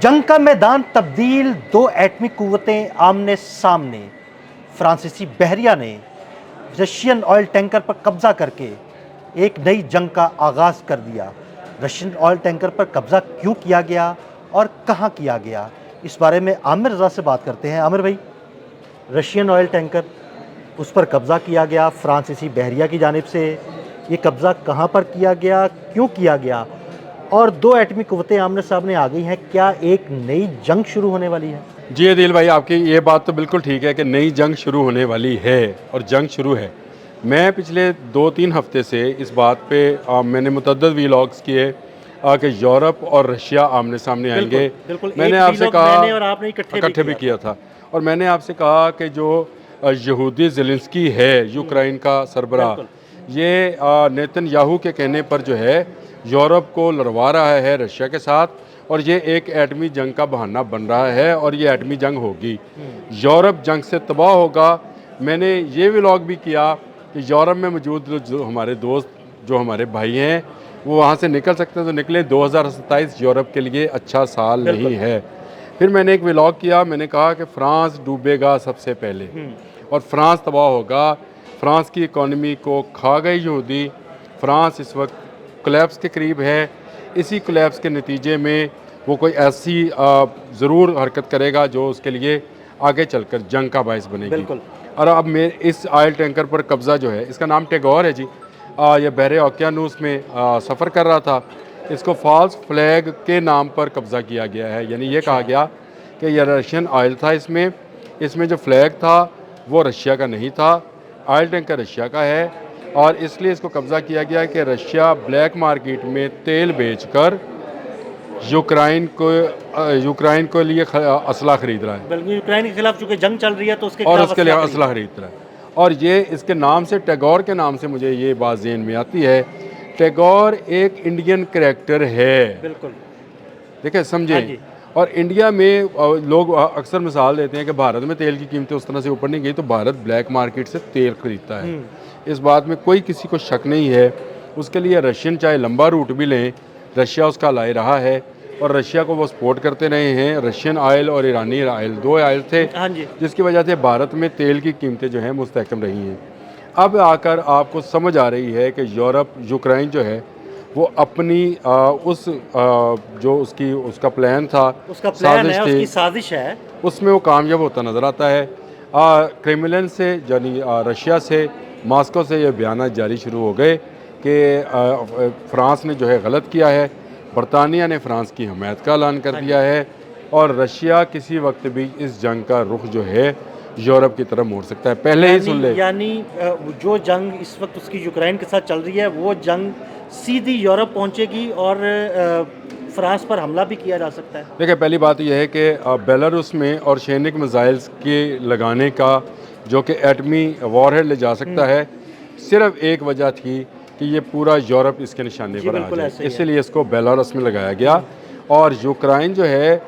जंग का मैदान तब्दील, दो एटमी कुव्वतें आमने सामने। फ्रांसीसी बहरिया ने रशियन ऑयल टैंकर पर कब्जा करके एक नई जंग का आगाज कर दिया। रशियन ऑयल टैंकर पर कब्जा क्यों किया गया और कहां किया गया, इस बारे में आमिर रजा से बात करते हैं। आमिर भाई, रशियन ऑयल टैंकर, उस पर कब्जा किया गया फ्रांसीसी बहरिया की जानिब से। ये कब्जा कहां पर किया गया, क्यों किया गया, और दो एटमी कुव्वतें आमने सामने आ गई हैं, क्या एक नई जंग शुरू होने वाली है? जी अदील भाई, आपकी ये बात तो बिल्कुल ठीक है कि नई जंग शुरू होने वाली है और जंग शुरू है। मैं पिछले 2-3 हफ्ते से इस बात पे मैंने मुतअद्दिद व्लॉग्स किए कि यूरोप और रशिया आमने सामने आएंगे। बिल्कुल, मैंने एक आपसे कहा, मैंने और आपने इकट्ठे भी किया था, और मैंने आपसे कहा कि जो यहूदी ज़ेलेंस्की है, यूक्रेन का सरबराह, ये नेतन्याहू के कहने पर जो है यूरोप को लड़वा रहा है रशिया के साथ, और ये एक एटमी जंग का बहाना बन रहा है और ये एटमी जंग होगी। यूरोप जंग से तबाह होगा। मैंने ये व्लॉग भी किया कि यूरोप में मौजूद जो हमारे दोस्त, जो हमारे भाई हैं, वो वहाँ से निकल सकते हैं तो निकले। 2027 यूरोप के लिए अच्छा साल नहीं है। फिर मैंने एक व्लॉग किया, मैंने कहा कि फ्रांस डूबेगा सबसे पहले और फ्रांस तबाह होगा। फ्रांस की इकॉनमी को खा गई यहूदी। फ्रांस इस वक्त कोलैप्स के करीब है। इसी कोलैप्स के नतीजे में वो कोई ऐसी ज़रूर हरकत करेगा जो उसके लिए आगे चलकर जंग का बायस बनेगी। और अब मैं इस ऑयल टैंकर पर कब्ज़ा जो है, इसका नाम टैगोर है जी, ये बहरे ओकियानूस में सफ़र कर रहा था। इसको फॉल्स फ्लैग के नाम पर कब्ज़ा किया गया है, यानी ये कहा गया कि यह रशियन ऑयल था। इसमें जो फ्लैग था वो रशिया का नहीं था, ऑयल टैंकर रशिया का है, और इसलिए इसको कब्ज़ा किया गया कि रशिया ब्लैक मार्केट में तेल बेचकर यूक्रेन को लिए असला खरीद रहा है, बल्कि यूक्रेन के खिलाफ चूंकि जंग चल रही है तो उसके लिए असला खरीद रहा है। और ये इसके नाम से, टैगोर के नाम से, मुझे ये बात ज़हन में आती है, टैगोर एक इंडियन कैरेक्टर है। बिल्कुल, देखिए, समझें। और इंडिया में लोग अक्सर मिसाल देते हैं कि भारत में तेल की कीमतें उस तरह से ऊपर नहीं गई, तो भारत ब्लैक मार्केट से तेल खरीदता है। इस बात में कोई किसी को शक नहीं है। उसके लिए रशियन चाहे लंबा रूट भी लें, रशिया उसका ला रहा है और रशिया को वो सपोर्ट करते रहे हैं। रशियन ऑयल और ईरानी ऑयल, दो ऑयल थे, जिसकी वजह से भारत में तेल की कीमतें जो हैं मुस्तहकम रही हैं। अब आकर आपको समझ आ रही है कि यूरोप, यूक्रेन जो है वो अपनी जो उसका प्लान था, साजिश है, उसमें वो कामयाब होता नज़र आता है। क्रेमलिन से, यानी रशिया से, मॉस्को से ये बयान जारी शुरू हो गए कि फ्रांस ने जो है गलत किया है। बरतानिया ने फ्रांस की हमायत का ऐलान कर दिया है और रशिया किसी वक्त भी इस जंग का रुख जो है यूरोप की तरफ मोड़ सकता है। पहले ही सुन ले, यानी जो जंग इस वक्त उसकी यूक्रेन के साथ चल रही है, वो जंग सीधी यूरोप पहुंचेगी और फ्रांस पर हमला भी किया जा सकता है। देखिए, पहली बात यह है कि बेलारूस में और शैनिक मिसाइल्स के लगाने का, जो कि एटमी वॉरहेड ले जा सकता है, सिर्फ एक वजह थी कि ये पूरा यूरोप इसके निशाने पर आ जाए, इसीलिए इसको बेलारूस में लगाया गया। और यूक्रेन जो है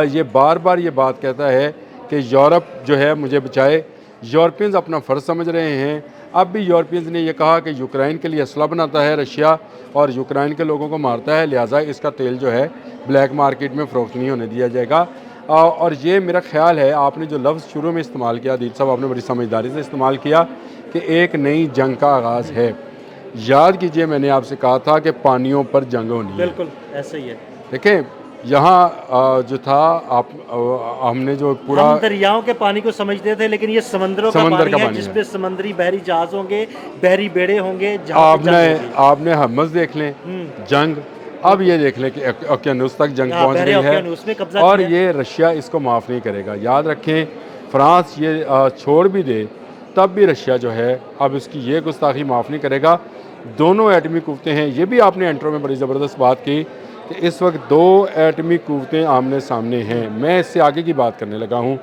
ये बार बार ये बात कहता है कि यूरोप जो है मुझे बचाए। यूरोपियंस अपना फ़र्ज़ समझ रहे हैं। अब भी यूरोपियंस ने यह कहा कि यूक्रेन के लिए असला बनाता है रशिया और यूक्रेन के लोगों को मारता है, लिहाजा इसका तेल जो है ब्लैक मार्केट में फ़रोख्त नहीं होने दिया जाएगा। और ये मेरा ख्याल है, आपने जो लफ्ज़ शुरू में इस्तेमाल किया, आदिल साहब आपने बड़ी समझदारी से इस्तेमाल किया कि एक नई जंग का आगाज़ है। याद कीजिए, मैंने आपसे कहा था कि पानियों पर जंग होनी है। बिल्कुल ऐसे ही है। देखें, यहाँ जो था, हमने जो पूरा, हम दरियाओं के पानी को समझते थे, लेकिन ये समंदर का पानी है जिसपे समंदरी बहरी जहाज होंगे, बहरी बेड़े होंगे। आपने हमस देख लें जंग, अब ये देख लें कि ओकियानूस तक जंग पहुँच गई है और ये रशिया इसको माफ़ नहीं करेगा। याद रखें, फ्रांस ये छोड़ भी दे तब भी रशिया जो है अब इसकी ये गुस्ताखी माफ़ नहीं करेगा। दोनों एटमी कुव्वतें हैं। ये भी आपने इंट्रो में बड़ी ज़बरदस्त बात की कि इस वक्त दो एटमी कुव्वतें आमने सामने हैं। मैं इससे आगे की बात करने लगा हूँ।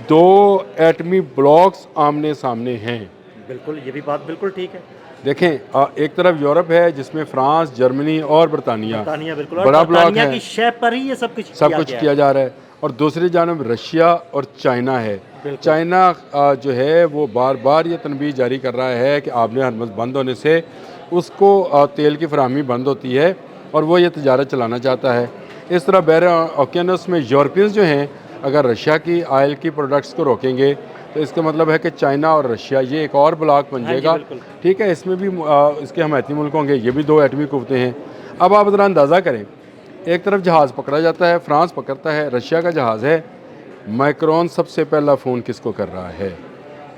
दो एटमी ब्लॉक्स आमने सामने हैं। बिल्कुल, ये भी बात बिल्कुल ठीक है। देखें, एक तरफ यूरोप है जिसमें फ्रांस, जर्मनी और बरतानिया बड़ा ब्लॉक है, की शय पर ही ये सब कुछ किया जा रहा है, और दूसरी जानब रशिया और चाइना है। चाइना जो है वो बार बार ये तनबीह जारी कर रहा है कि आबने हरमज़ बंद होने से उसको तेल की फराहमी बंद होती है और वो ये तजारत चलाना चाहता है। इस तरह बहर ओकेनस में यूरोपियंस जो हैं अगर रशिया की ऑयल की प्रोडक्ट्स को रोकेंगे तो इसका मतलब है कि चाइना और रशिया ये एक और ब्लॉक बन हाँ जी, जाएगा। बिल्कुल। ठीक है, इसमें भी इसके हमायती मुल्क होंगे, ये भी 2 एटमी कुव्वतें हैं। अब आप ज़रा अंदाज़ा करें, एक तरफ जहाज़ पकड़ा जाता है, फ्रांस पकड़ता है, रशिया का जहाज़ है। मैक्रोन सबसे पहला फ़ोन किसको कर रहा है?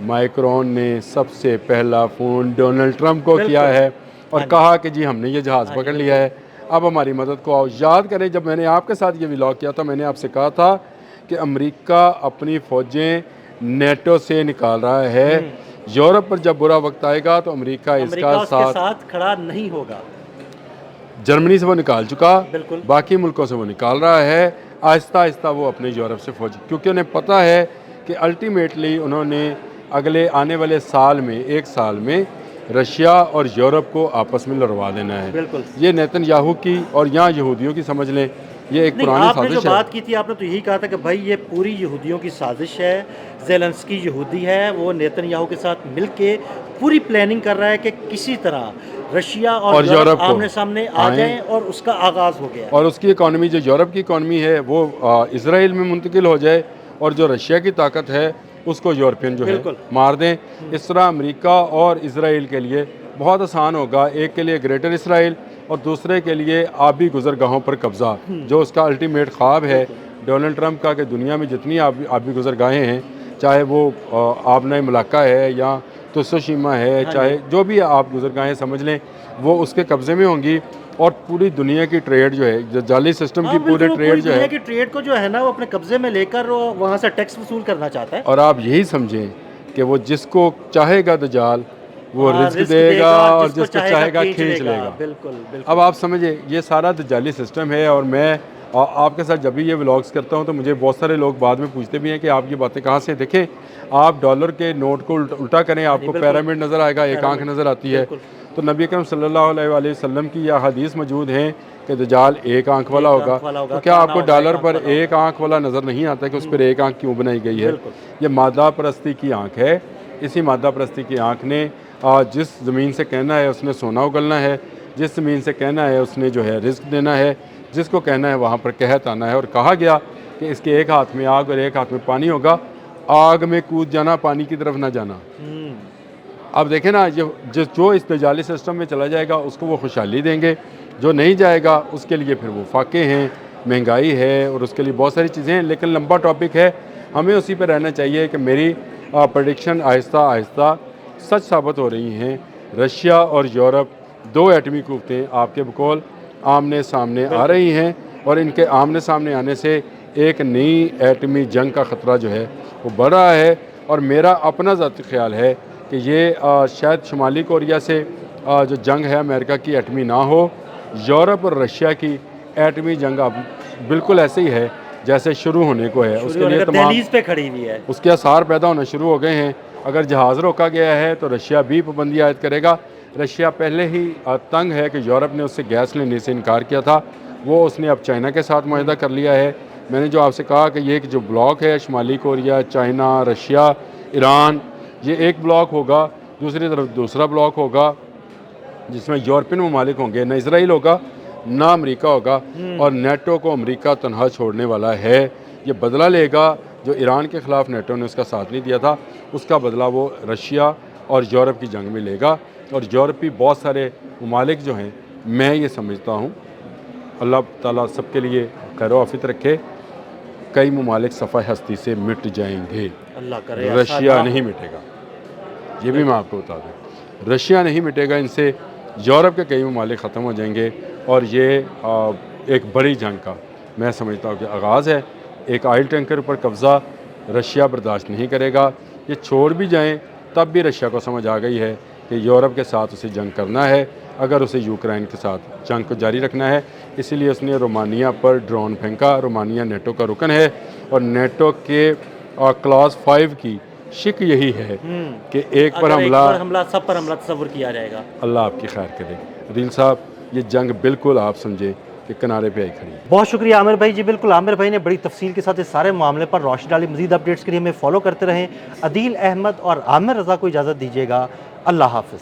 मैक्रोन ने सबसे पहला फ़ोन डोनाल्ड ट्रंप को किया है और कहा कि जी हमने ये जहाज़ पकड़ लिया है, अब हमारी मदद को आओ। याद करें जब मैंने आपके साथ ये व्लॉग किया था, मैंने आपसे कहा था कि अमेरिका अपनी फ़ौजें नेटो से निकाल रहा है। यूरोप पर जब बुरा वक्त आएगा तो अमेरिका इसका उसके साथ खड़ा नहीं होगा। जर्मनी से वो निकाल चुका, बिल्कुल। बाकी मुल्कों से वो निकाल रहा है। आहिस्ता आहिस्ता वो अपने यूरोप से फौज, क्योंकि उन्हें पता है कि अल्टीमेटली उन्होंने अगले आने वाले साल में 1 साल में रशिया और यूरोप को आपस में लड़वा देना है। बिल्कुल। ये नेतन्याहू की और यहाँ यहूदियों की समझ लें, ये एक पुरानी आपने जो साजिश है। बात की थी आपने तो यही कहा था कि भाई ये पूरी यहूदियों की साजिश है, ज़ेलेंस्की यहूदी है, वो नेतन्याहू के साथ मिलके पूरी प्लानिंग कर रहा है कि किसी तरह रशिया और यूरोप को आमने सामने आ जाएं और उसका आगाज़ हो गया। और उसकी इकॉनमी जो यूरोप की इकॉनमी है वो इसराइल में मुंतकिल हो जाए और जो रशिया की ताकत है उसको यूरोपियन जो है मार दें। इस तरह अमेरिका और इसराइल के लिए बहुत आसान होगा, एक के लिए ग्रेटर इसराइल और दूसरे के लिए आबी गुजरगाहों पर कब्ज़ा, जो उसका अल्टीमेट ख्वाब है डोनाल्ड ट्रंप का कि दुनिया में जितनी आबी गुजरगाहें हैं, चाहे वो आबना मलाका है या तुसोशीमा है, चाहे जो भी आप गुजरगाहें समझ लें, वो उसके कब्ज़े में होंगी और पूरी दुनिया की ट्रेड जो है, जो जाली सिस्टम की पूरी ट्रेड जो है, की ट्रेड को जो है ना वो अपने कब्जे में लेकर वो वहाँ से टैक्स वसूल करना चाहता है। और आप यही समझें कि वो जिसको चाहेगा दजाल वो रिस्क देगा और जिसको चाहेगा खींच लेगा। बिल्कुल। अब आप समझे ये सारा दजाली सिस्टम है। और मैं आपके साथ जब भी ये व्लॉग्स करता हूँ तो मुझे बहुत सारे लोग बाद में पूछते भी हैं कि आप ये बातें कहाँ से देखें। आप डॉलर के नोट को उल्टा करें, आपको पिरामिड नज़र आएगा, एक आंख नज़र आती है। तो नबी अकरम सल्लल्लाहु अलैहि वसल्लम की यह हदीस मौजूद है कि दजाल एक आंख वाला होगा। तो क्या आपको डॉलर पर एक आंख वाला नज़र नहीं आता कि उस पर एक आंख क्यों बनाई गई है? ये मादा परस्ती की आंख है। इसी मादा परस्ती की आंख ने जिस ज़मीन से कहना है उसने सोना उगलना है, जिस ज़मीन से कहना है उसने जो है रिस्क देना है, जिसको कहना है वहाँ पर कहत आना है। और कहा गया कि इसके एक हाथ में आग और एक हाथ में पानी होगा, आग में कूद जाना, पानी की तरफ ना जाना। अब देखें ना, जो इस तजाली सिस्टम में चला जाएगा उसको वो खुशहाली देंगे, जो नहीं जाएगा उसके लिए फिर वो फाके हैं, महंगाई है और उसके लिए बहुत सारी चीज़ें हैं। लेकिन लंबा टॉपिक है, हमें उसी पर रहना चाहिए कि मेरी प्रेडिक्शन आहिस्ता आहिस्ता सच साबित हो रही हैं। रशिया और यूरोप 2 एटमी कुव्वतें आपके बकौल आमने सामने आ रही हैं और इनके आमने सामने आने से एक नई एटमी जंग का ख़तरा जो है वो बढ़ रहा है। और मेरा अपना ज़ाती ख्याल है कि ये शायद शुमाली कोरिया से जो जंग है अमेरिका की एटमी ना हो, यूरोप और रशिया की एटमी जंग अब बिल्कुल ऐसे ही है जैसे शुरू होने को है। उसके लिए तमाम पे खड़ी हुई है, उसके आसार पैदा होना शुरू हो गए हैं। अगर जहाज़ रोका गया है तो रशिया भी पाबंदी आयद करेगा। रशिया पहले ही तंग है कि यूरोप ने उससे गैस लेने से इनकार किया था, वो उसने अब चाइना के साथ मुआहदा कर लिया है। मैंने जो आपसे कहा कि ये जो ब्लॉक है शुमाली कोरिया, चाइना, रशिया, ईरान, ये एक ब्लॉक होगा, दूसरी तरफ दूसरा ब्लॉक होगा जिसमें यूरोपियन ममालिक होंगे, ना इसराइल होगा ना अमेरिका होगा। और नेटो को अमेरिका तनहा छोड़ने वाला है। ये बदला लेगा जो ईरान के ख़िलाफ़ नेटो ने उसका साथ नहीं दिया था, उसका बदला वो रशिया और यूरोप की जंग में लेगा। और यूरोपी बहुत सारे ममालिक जो हैं, मैं ये समझता हूँ, अल्लाह ताला सबके लिए खैर आफियत रखे, कई ममालिक सफ़ा हस्ती से मिट जाएंगे, अल्लाह करे। रशिया नहीं मिटेगा, ये भी मैं आपको बता दूँ। रशिया नहीं मिटेगा, इनसे यूरोप के कई ममालिक ख़त्म हो जाएंगे। और ये एक बड़ी जंग का मैं समझता हूँ कि आगाज़ है। एक ऑयल टैंकर पर कब्ज़ा रशिया बर्दाश्त नहीं करेगा। ये छोड़ भी जाएं तब भी रशिया को समझ आ गई है कि यूरोप के साथ उसे जंग करना है, अगर उसे यूक्रेन के साथ जंग को जारी रखना है। इसीलिए उसने रोमानिया पर ड्रोन फेंका। रोमानिया नेटो का रुकन है और नेटो के क्लास 5 की शिक यही है कि एक पर हमला सब पर हमला तस्वर किया जाएगा। अल्लाह आपकी खैर करे। अदील साहब, ये जंग बिल्कुल आप समझे कि किनारे पे आई खड़ी है। बहुत शुक्रिया आमिर भाई जी। बिल्कुल आमिर भाई ने बड़ी तफसील के साथ इस सारे मामले पर रोशनी डाली। मज़ीद अपडेट्स के लिए हमें फॉलो करते रहें। अदील अहमद और आमिर रज़ा को इजाज़त दीजिएगा। अल्लाह हाफ़िज़।